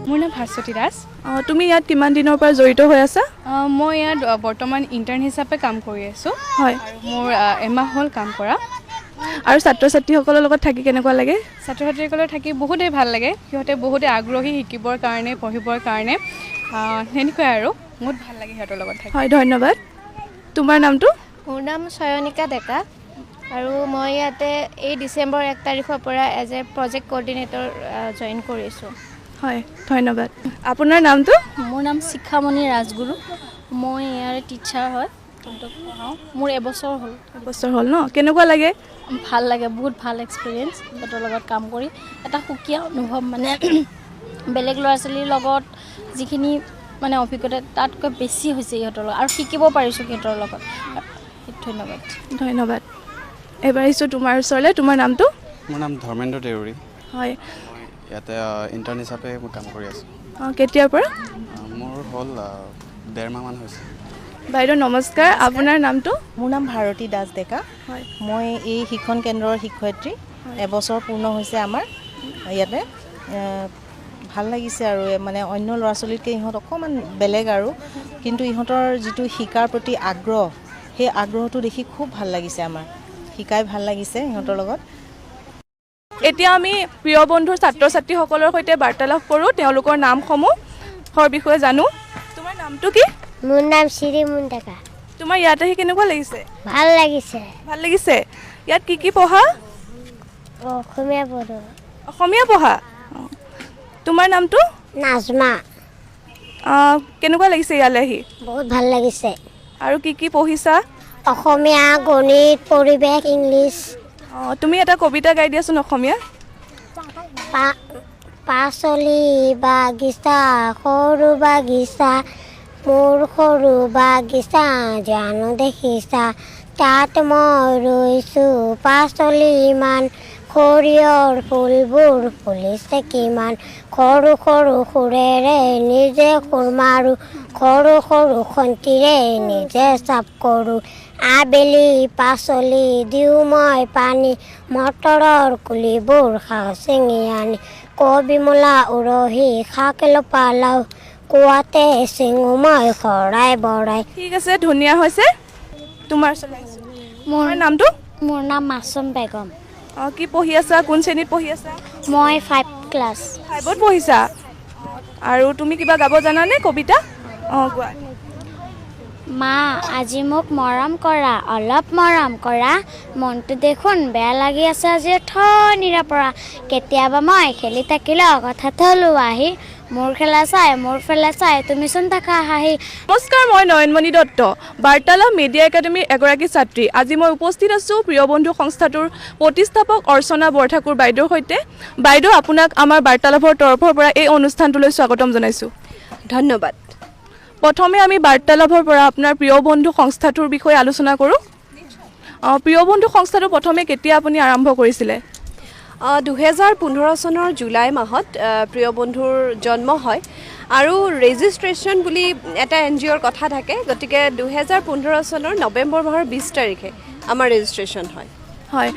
মোৰ নাম ভাস্বতী দাস। তুমি ইয়াত কিমান দিনৰ পৰা জড়িত হৈ আছা? মই ইয়াত বৰ্তমান ইণ্টাৰ্ণ হিচাপে কাম কৰি আছোঁ। হয়, মোৰ এমাহ হ'ল কাম কৰা। আৰু ছাত্ৰ ছাত্ৰীসকলৰ লগত থাকি কেনেকুৱা লাগে? ছাত্ৰ ছাত্ৰীসকলৰ থাকি বহুতেই ভাল লাগে। সিহঁতে বহুতে আগ্ৰহী শিকিবৰ কাৰণে, পঢ়িবৰ কাৰণে। সেনেকুৱাই আৰু বহুত ভাল লাগে সিহঁতৰ লগত থাকি। হয়, ধন্যবাদ। তোমাৰ নামটো? মোৰ নাম চয়নিকা ডেকা আৰু মই ইয়াতে এই ডিচেম্বৰ 1 তাৰিখৰ পৰা as a project coordinator join কৰিছোঁ। হয়, ধন্যবাদ। আপোনাৰ নামটো? মোৰ নাম শিখামণি ৰাজগুৰু। মই ইয়াৰে টিচাৰ হয়। মোৰ এবছৰ হ'ল। এবছৰ হ'ল ন? কেনেকুৱা লাগে? ভাল লাগে, বহুত ভাল এক্সপিৰিয়েঞ্চ সিহঁতৰ লগত কাম কৰি। এটা সুকীয়া অনুভৱ মানে বেলেগ ল'ৰা ছোৱালীৰ লগত যিখিনি মানে অভিজ্ঞতা তাতকৈ বেছি হৈছে ইহঁতৰ লগত আৰু শিকিব পাৰিছোঁ সিহঁতৰ লগত। ধন্যবাদ। ধন্যবাদ। এবাৰ আহিছোঁ তোমাৰ ওচৰলৈ। তোমাৰ নামটো? মোৰ নাম ধৰ্মেন্দ্ৰ দেউৰী। হয়, ইয়াতে ইণ্টাৰ্ণ হিচাপে মই কাম কৰি আছোঁ। কেতিয়াৰ পৰা? মোৰ হ'ল 1.5 মাহমান হৈছে। বাইদেউ নমস্কাৰ। আপোনাৰ নামটো? মোৰ নাম ভাৰতী দাস ডেকা। হয়, মই এই শিক্ষণ কেন্দ্ৰৰ শিক্ষয়িত্ৰী। এবছৰ পূৰ্ণ হৈছে আমাৰ ইয়াতে। ভাল লাগিছে আৰু মানে অন্য ল'ৰা ছোৱালীতকৈ ইহঁত অকণমান বেলেগ আৰু, কিন্তু ইহঁতৰ যিটো শিকাৰ প্ৰতি আগ্ৰহ, সেই আগ্ৰহটো দেখি খুব ভাল লাগিছে আমাৰ। শিকাই ভাল লাগিছে ইহঁতৰ লগত। এতিয়া আমি প্ৰিয় বন্ধুৰ ছাত্ৰ ছাত্ৰীসকলৰ সৈতে বাৰ্তালাপ কৰোঁ। তেওঁলোকৰ নামসমূহৰ বিষয়ে জানো। তোমাৰ নামটো কি? মোৰ নাম শ্ৰীমুন ডেকা। তোমাৰ ইয়াত আহি কেনেকুৱা লাগিছে? ভাল লাগিছে। ভাল লাগিছে। ইয়াত কি পঢ়া? অসমীয়া পঢ়ো। অসমীয়া পঢ়া? তোমাৰ নামটো? নাজমা। কেনেকুৱা লাগিছে ইয়ালৈ আহি? বহুত ভাল লাগিছে। আৰু কি পঢ়িছা? অসমীয়া, গণিত, পৰিৱেশ, ইংলিছ। তুমি এটা কবিতা গাই দিয়াচোন অসমীয়া। পাচলি বাগিচা, সৰু বাগিচা, মোৰ সৰু বাগিচা জানো দেখিছা, তাত মই ৰুইছোঁ পাচলি ইমান, সৰিয়হৰ ফুলবোৰ ফুলিছে কিমান, সৰু সৰু সুৰেৰে নিজে সুৰ মাৰোঁ, সৰু সৰু খন্তিৰে নিজে চাপ কৰোঁ, আবেলি পাচলি দিওঁ মই পানী, মটৰৰ কুলিবোৰ খাওঁ ছিঙি আনি, কবিমূলা উৰহি শাক পালাও, কুৱাতে চিঙো মই শৰাই বৰাই। ঠিক আছে, ধুনীয়া হৈছে। তোমাৰ মোৰ নামটো? মোৰ নাম মাছুম বেগম। কি পঢ়ি আছা? কোন শ্ৰেণীত পঢ়ি আছা? মই 5 ক্লাছ। 5ত পঢ়িছা? আৰু তুমি কিবা গাব জানানে কবিতা? গোৱা। মা আজি মোক মৰম কৰা, অলপ মৰম কৰা, মনটো দেখোন বেয়া লাগি আছে আজি ঠনিৰা পৰা, কেতিয়াবা মই খেলি থাকিলেও কথা থলো আহি, মোৰ খেলা চাই মোৰ ফেলা চাই তুমিচোন থাকা হাঁহি। নমস্কাৰ, মই নয়নমণি দত্ত, বাৰ্তালাপ মিডিয়া একাডেমীৰ এগৰাকী ছাত্ৰী। আজি মই উপস্থিত আছোঁ প্ৰিয় বন্ধু সংস্থাটোৰ প্ৰতিষ্ঠাপক অৰ্চনা বৰঠাকুৰ বাইদেউৰ সৈতে। বাইদেউ, আপোনাক আমাৰ বাৰ্তালাপৰ তৰফৰ পৰা এই অনুষ্ঠানটোলৈ স্বাগতম জনাইছোঁ। ধন্যবাদ। প্ৰথমে আমি বাৰ্তালাপৰ পৰা আপোনাৰ প্ৰিয় বন্ধু সংস্থাটোৰ বিষয়ে আলোচনা কৰোঁ। প্ৰিয় বন্ধু সংস্থাটো প্ৰথমে কেতিয়া আপুনি আৰম্ভ কৰিছিলে? 2015 চনৰ জুলাই মাহত প্ৰিয় বন্ধুৰ জন্ম হয় আৰু ৰেজিষ্ট্ৰেশ্যন বুলি এটা NGOৰ কথা থাকে, গতিকে 2015 চনৰ নৱেম্বৰ মাহৰ 20 তাৰিখে আমাৰ ৰেজিষ্ট্ৰেশ্যন হয়। হয়,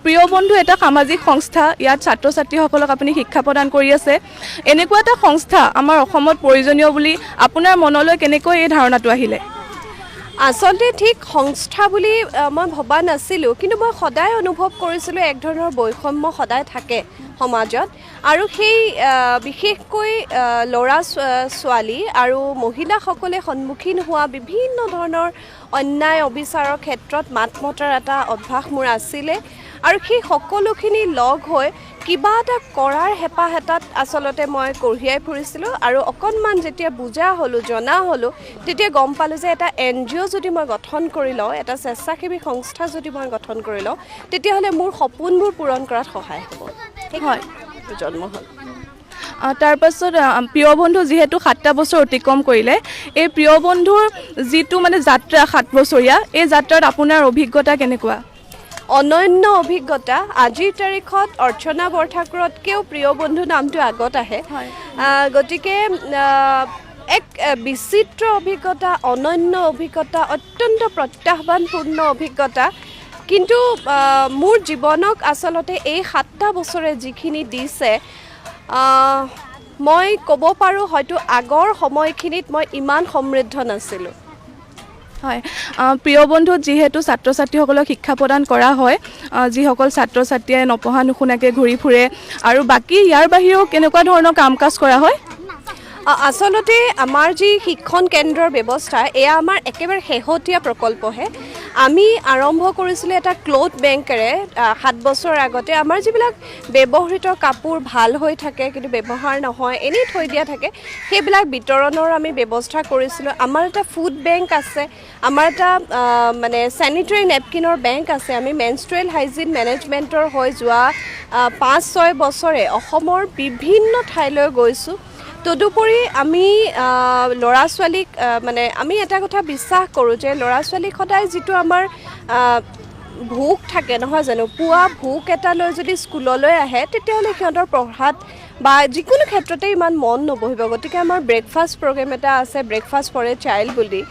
প্ৰিয় বন্ধু এটা সামাজিক সংস্থা। ইয়াত ছাত্ৰ ছাত্ৰীসকলক আপুনি শিক্ষা প্ৰদান কৰি আছে। এনেকুৱা এটা সংস্থা আমাৰ অসমত প্ৰয়োজনীয় বুলি আপোনাৰ মনলৈ কেনেকৈ এই ধাৰণাটো আহিলে? আচলতে ঠিক সংস্থা বুলি মই ভবা নাছিলোঁ, কিন্তু মই সদায় অনুভৱ কৰিছিলোঁ এক ধৰণৰ বৈষম্য সদায় থাকে সমাজত, আৰু সেই বিশেষকৈ ল'ৰা ছোৱালী আৰু মহিলাসকলে সন্মুখীন হোৱা বিভিন্ন ধৰণৰ অন্যায় অবিচাৰৰ ক্ষেত্ৰত মাত মতাৰ এটা অভ্যাস মোৰ আছিলে, আৰু সেই সকলোখিনি লগ হৈ কিবা এটা কৰাৰ হেঁপাহ এটাত আচলতে মই কঢ়িয়াই ফুৰিছিলোঁ, আৰু অকণমান যেতিয়া বুজা হ'লোঁ, জনা হ'লোঁ, তেতিয়া গম পালোঁ যে এটা NGO যদি মই গঠন কৰি লওঁ, এটা স্বেচ্ছাসেৱী সংস্থা যদি মই গঠন কৰি লওঁ, তেতিয়াহ'লে মোৰ সপোনবোৰ পূৰণ কৰাত সহায় হ'ব। হয়, জন্ম হ'ল। তাৰপাছত প্ৰিয় বন্ধু যিহেতু 7টা বছৰ অতিক্ৰম কৰিলে, এই প্ৰিয় বন্ধুৰ যিটো মানে যাত্ৰা 7 বছৰীয়া, এই যাত্ৰাত আপোনাৰ অভিজ্ঞতা কেনেকুৱা? অনন্য অভিজ্ঞতা। আজিৰ তাৰিখত অৰ্চনা বৰঠাকুৰতকৈও প্ৰিয় বন্ধু নামটো আগত আহে, গতিকে এক বিচিত্ৰ অভিজ্ঞতা, অনন্য অভিজ্ঞতা, অত্যন্ত প্ৰত্যাহ্বানপূৰ্ণ অভিজ্ঞতা। কিন্তু মোৰ জীৱনক আচলতে এই 7টা বছৰে যিখিনি দিছে, মই ক'ব পাৰোঁ হয়তো আগৰ সময়খিনিত মই ইমান সমৃদ্ধ নাছিলোঁ। হয়, প্ৰিয় বন্ধুত যিহেতু ছাত্ৰ ছাত্ৰীসকলক শিক্ষা প্ৰদান কৰা হয়, যিসকল ছাত্ৰ ছাত্ৰীয়ে নপঢ়া নুশুনাকৈ ঘূৰি ফুৰে, আৰু বাকী ইয়াৰ বাহিৰেও কেনেকুৱা ধৰণৰ কাম কাজ কৰা হয়? আচলতে আমাৰ যি শিক্ষণ কেন্দ্ৰৰ ব্যৱস্থা এয়া আমাৰ একেবাৰে শেহতীয়া প্ৰকল্পহে। আমি আৰম্ভ কৰিছিলোঁ এটা ক্লথ বেংকেৰে 7 বছৰ আগতে। আমাৰ যিবিলাক ব্যৱহৃত কাপোৰ ভাল হৈ থাকে কিন্তু ব্যৱহাৰ নহয়, এনেই থৈ দিয়া থাকে, সেইবিলাক বিতৰণৰ আমি ব্যৱস্থা কৰিছিলোঁ। আমাৰ এটা ফুড বেংক আছে, আমাৰ এটা মানে চেনিটেৰী নেপকিনৰ বেংক আছে। আমি মেনষ্ট্ৰুৱেল হাইজিন মেনেজমেণ্টৰ হৈ যোৱা 5-6 বছৰে অসমৰ বিভিন্ন ঠাইলৈ গৈছোঁ। তদুপৰি আমি ল'ৰা ছোৱালীক মানে আমি এটা কথা বিশ্বাস কৰোঁ যে ল'ৰা ছোৱালীক সদায় যিটো আমাৰ ভোক থাকে নহয় জানো, পুৱা ভোক এটা লৈ যদি স্কুললৈ আহে তেতিয়াহ'লে সিহঁতৰ পঢ়াত বা যিকোনো ক্ষেত্ৰতে ইমান মন নবহিব। গতিকে আমাৰ ব্ৰেকফাষ্ট প্ৰগ্ৰেম এটা আছে, ব্ৰেকফাষ্ট ফৰ এ চাইল্ড বুলি।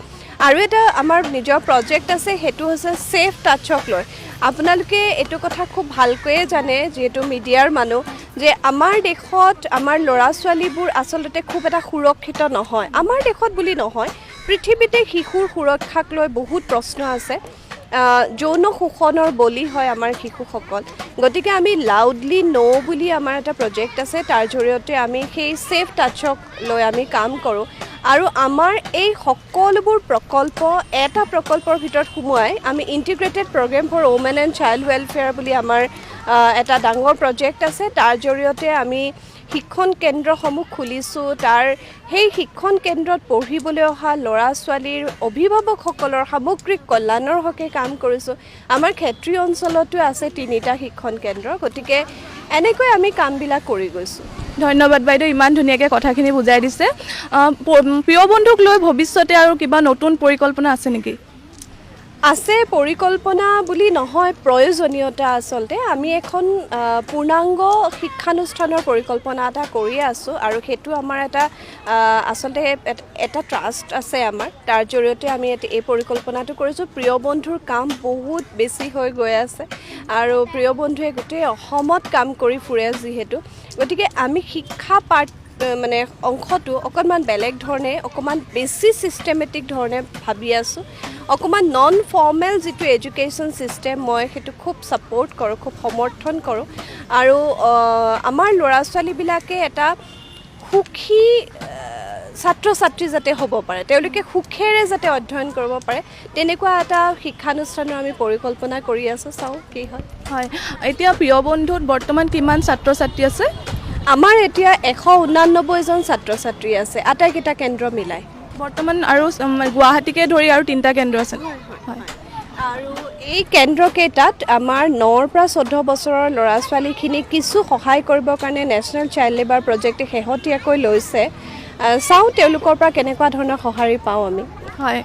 আৰু এটা আমাৰ নিজৰ প্ৰজেক্ট আছে, সেইটো হৈছে ছেফ টাচক লৈ। আপোনালোকে এইটো কথা খুব ভালকৈয়ে জানে যিহেতু মিডিয়াৰ মানুহ, যে আমাৰ দেশত আমাৰ ল'ৰা ছোৱালীবোৰ আচলতে খুব এটা সুৰক্ষিত নহয়। আমাৰ দেশত বুলি নহয়, পৃথিৱীতে শিশুৰ সুৰক্ষাক লৈ বহুত প্ৰশ্ন আছে। যৌন শোষণৰ বলি হয় আমাৰ শিশুসকল। গতিকে আমি লাউডলি ন' বুলি আমাৰ এটা প্ৰজেক্ট আছে, তাৰ জৰিয়তে আমি সেই ছেফ টাচক লৈ আমি কাম কৰোঁ। আৰু আমাৰ এই সকলোবোৰ প্ৰকল্প এটা প্ৰকল্পৰ ভিতৰত সোমোৱাই আমি integrated programme for women and child welfare বুলি আমাৰ এটা ডাঙৰ প্ৰজেক্ট আছে। তাৰ জৰিয়তে আমি শিক্ষণ কেন্দ্ৰসমূহ খুলিছোঁ। সেই শিক্ষণ কেন্দ্ৰত পঢ়িবলৈ অহা ল'ৰা ছোৱালীৰ অভিভাৱকসকলৰ সামগ্ৰিক কল্যাণৰ হকে কাম কৰিছোঁ। আমাৰ ক্ষেত্ৰীয় অঞ্চলতো আছে 3টা শিক্ষণ কেন্দ্ৰ। গতিকে এনেকৈ আমি কামবিলাক কৰি গৈছোঁ। ধন্যবাদ বাইদেউ, ইমান ধুনীয়াকৈ কথাখিনি বুজাই দিছে। প্ৰিয় বন্ধুক লৈ ভৱিষ্যতে আৰু কিবা নতুন পৰিকল্পনা আছে নেকি? আছে, পৰিকল্পনা বুলি নহয়, প্ৰয়োজনীয়তা। আচলতে আমি এখন পূৰ্ণাংগ শিক্ষানুষ্ঠানৰ পৰিকল্পনা এটা কৰি আছোঁ, আৰু সেইটো আমাৰ আচলতে এটা ট্ৰাষ্ট আছে আমাৰ। তাৰ জৰিয়তে আমি এই পৰিকল্পনাটো কৰিছোঁ। প্ৰিয় বন্ধুৰ কাম বহুত বেছি হৈ গৈ আছে, আৰু প্ৰিয় বন্ধুৱে গোটেই অসমত কাম কৰি ফুৰে যিহেতু, গতিকে আমি শিক্ষা মানে অংশটো অকণমান বেলেগ ধৰণে, অকণমান বেছি ছিষ্টেমেটিক ধৰণে ভাবি আছোঁ। অকণমান নন ফৰ্মেল যিটো এডুকেশ্যন ছিষ্টেম, মই সেইটো খুব ছাপোৰ্ট কৰোঁ, খুব সমৰ্থন কৰোঁ। আৰু আমাৰ ল'ৰা ছোৱালীবিলাকে এটা সুখী ছাত্ৰ ছাত্ৰী যাতে হ'ব পাৰে, তেওঁলোকে সুখেৰে যাতে অধ্যয়ন কৰিব পাৰে, তেনেকুৱা এটা শিক্ষানুষ্ঠানৰ আমি পৰিকল্পনা কৰি আছোঁ। চাওঁ কি হয়। হয়, এতিয়া প্ৰিয় বন্ধুত বৰ্তমান কিমান ছাত্ৰ ছাত্ৰী আছে? আমাৰ এতিয়া 189জন ছাত্ৰ ছাত্ৰী আছে, আটাইকেইটা কেন্দ্ৰ মিলাই বৰ্তমান। আৰু গুৱাহাটীকে ধৰি আৰু 3টা কেন্দ্ৰ আছে। হয়, আৰু এই কেন্দ্ৰকেইটাত আমাৰ 9ৰ পৰা 14 বছৰৰ ল'ৰা ছোৱালীখিনিক কিছু সহায় কৰিবৰ কাৰণে নেশ্যনেল চাইল্ড লেবাৰ প্ৰজেক্টে শেহতীয়াকৈ লৈছে। চাওঁ তেওঁলোকৰ পৰা কেনেকুৱা ধৰণৰ সঁহাৰি পাওঁ আমি। হয়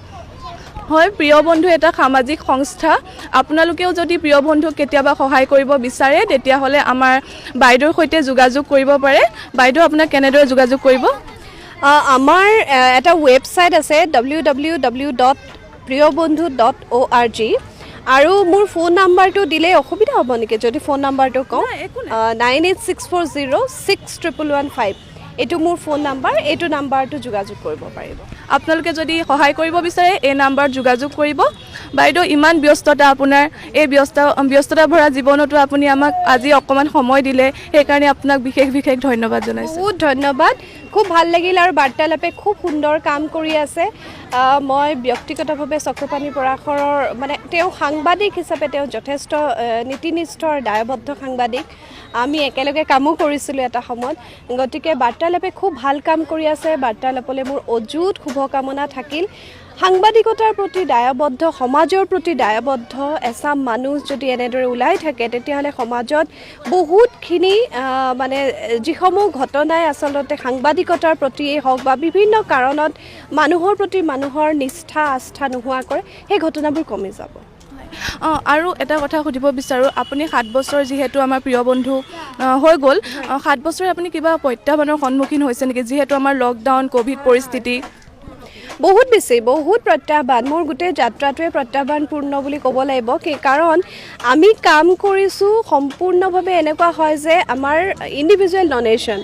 হয়, প্ৰিয় বন্ধু এটা সামাজিক সংস্থা। আপোনালোকেও যদি প্ৰিয় বন্ধুক কেতিয়াবা সহায় কৰিব বিচাৰে তেতিয়াহ'লে আমাৰ বাইদেউৰ সৈতে যোগাযোগ কৰিব পাৰে। বাইদেউ আপোনাক কেনেদৰে যোগাযোগ কৰিব? আমাৰ এটা ৱেবছাইট আছে www.priyobandhu.org, আৰু মোৰ ফোন নাম্বাৰটো দিলে অসুবিধা হ'ব নেকি যদি ফোন নাম্বাৰটো কওঁ? 9864061115। এইটো মোৰ ফোন নাম্বাৰ, এইটো নাম্বাৰটো যোগাযোগ কৰিব পাৰিব। আপোনালোকে যদি সহায় কৰিব বিচাৰে এই নাম্বাৰত যোগাযোগ কৰিব। বাইদেউ, ইমান ব্যস্ততা আপোনাৰ, এই ব্যস্ততা ভৰা জীৱনতো আপুনি আমাক আজি অকণমান সময় দিলে, সেইকাৰণে আপোনাক বিশেষ ধন্যবাদ জনাইছোঁ। বহুত ধন্যবাদ, খুব ভাল লাগিল। আৰু বাৰ্তালাপে খুব সুন্দৰ কাম কৰি আছে। মই ব্যক্তিগতভাৱে চক্ৰপাণী পৰাশৰৰ মানে তেওঁ সাংবাদিক হিচাপে তেওঁ যথেষ্ট নীতিনিষ্ঠৰ দায়বদ্ধ সাংবাদিক। আমি একেলগে কামো কৰিছিলোঁ এটা সময়ত। গতিকে বাৰ্তালাপে খুব ভাল কাম কৰি আছে। বাৰ্তালাপলৈ মোৰ অযুত শুভকামনা থাকিল। সাংবাদিকতাৰ প্ৰতি দায়বদ্ধ, সমাজৰ প্ৰতি দায়বদ্ধ এচাম মানুহ যদি এনেদৰে ওলাই থাকে তেতিয়াহ'লে সমাজত বহুতখিনি মানে যিসমূহ ঘটনাই আচলতে সাংবাদিকতাৰ প্ৰতিয়েই হওক বা বিভিন্ন কাৰণত মানুহৰ প্ৰতি মানুহৰ নিষ্ঠা আস্থা নোহোৱা কৰে, সেই ঘটনাবোৰ কমি যাব। আৰু এটা কথা সুধিব বিচাৰোঁ, আপুনি 7 বছৰ যিহেতু আমাৰ প্ৰিয় বন্ধু হৈ গ'ল, 7 বছৰে আপুনি কিবা প্ৰত্যাহ্বানৰ সন্মুখীন হৈছে নেকি, যিহেতু আমাৰ লকডাউন ক'ভিড পৰিস্থিতি? বহুত প্ৰত্যাহ্বান মোৰ গোটেই যাত্ৰাটোৱে প্ৰত্যাহ্বানপূৰ্ণ বুলি ক'ব লাগিব কাৰণ আমি কাম কৰিছোঁ সম্পূৰ্ণভাৱে এনেকুৱা হয় যে আমাৰ ইণ্ডিভিজুৱেল ডনেশ্যন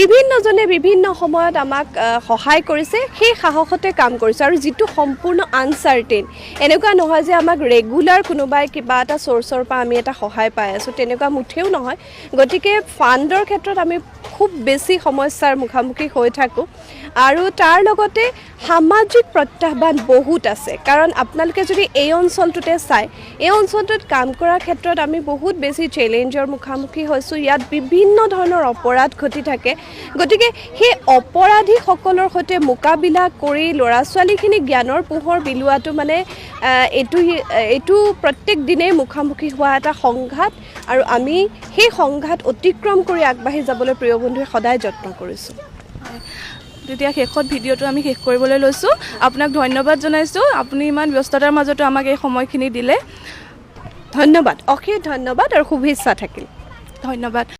বিভিন্নজনে বিভিন্ন সময়ত আমাক সহায় কৰিছে সেই সাহসতে কাম কৰিছোঁ আৰু যিটো সম্পূৰ্ণ আনচাৰ্টেইন এনেকুৱা নহয় যে আমাক ৰেগুলাৰ কোনোবাই কিবা এটা চ'ৰ্চৰ পৰা আমি এটা সহায় পাই আছোঁ তেনেকুৱা মুঠেও নহয় গতিকে ফাণ্ডৰ ক্ষেত্ৰত আমি খুব বেছি সমস্যাৰ মুখামুখি হৈ থাকোঁ আৰু তাৰ লগতে সামাজিক প্ৰত্যাহ্বান বহুত আছে কাৰণ আপোনালোকে যদি এই অঞ্চলটোতে চায় এই অঞ্চলটোত কাম কৰাৰ ক্ষেত্ৰত আমি বহুত বেছি চেলেঞ্জৰ মুখামুখি হৈছোঁ ইয়াত বিভিন্ন ধৰণৰ অপৰাধ ঘটি থাকে গতিকে সেই অপৰাধীসকলৰ সৈতে মোকাবিলা কৰি ল'ৰা ছোৱালীখিনি জ্ঞানৰ পোহৰ বিলোৱাটো মানে এইটো প্ৰত্যেক দিনেই মুখামুখি হোৱা এটা সংঘাত আৰু আমি সেই সংঘাত অতিক্ৰম কৰি আগবাঢ়ি যাবলৈ প্ৰিয় বন্ধুৱে সদায় যত্ন কৰিছোঁ তেতিয়া শেষত ভিডিঅ'টো আমি শেষ কৰিবলৈ লৈছোঁ আপোনাক ধন্যবাদ জনাইছোঁ আপুনি ইমান ব্যস্ততাৰ মাজতো আমাক এই সময়খিনি দিলে ধন্যবাদ অশেষ ধন্যবাদ আৰু শুভেচ্ছা থাকিল ধন্যবাদ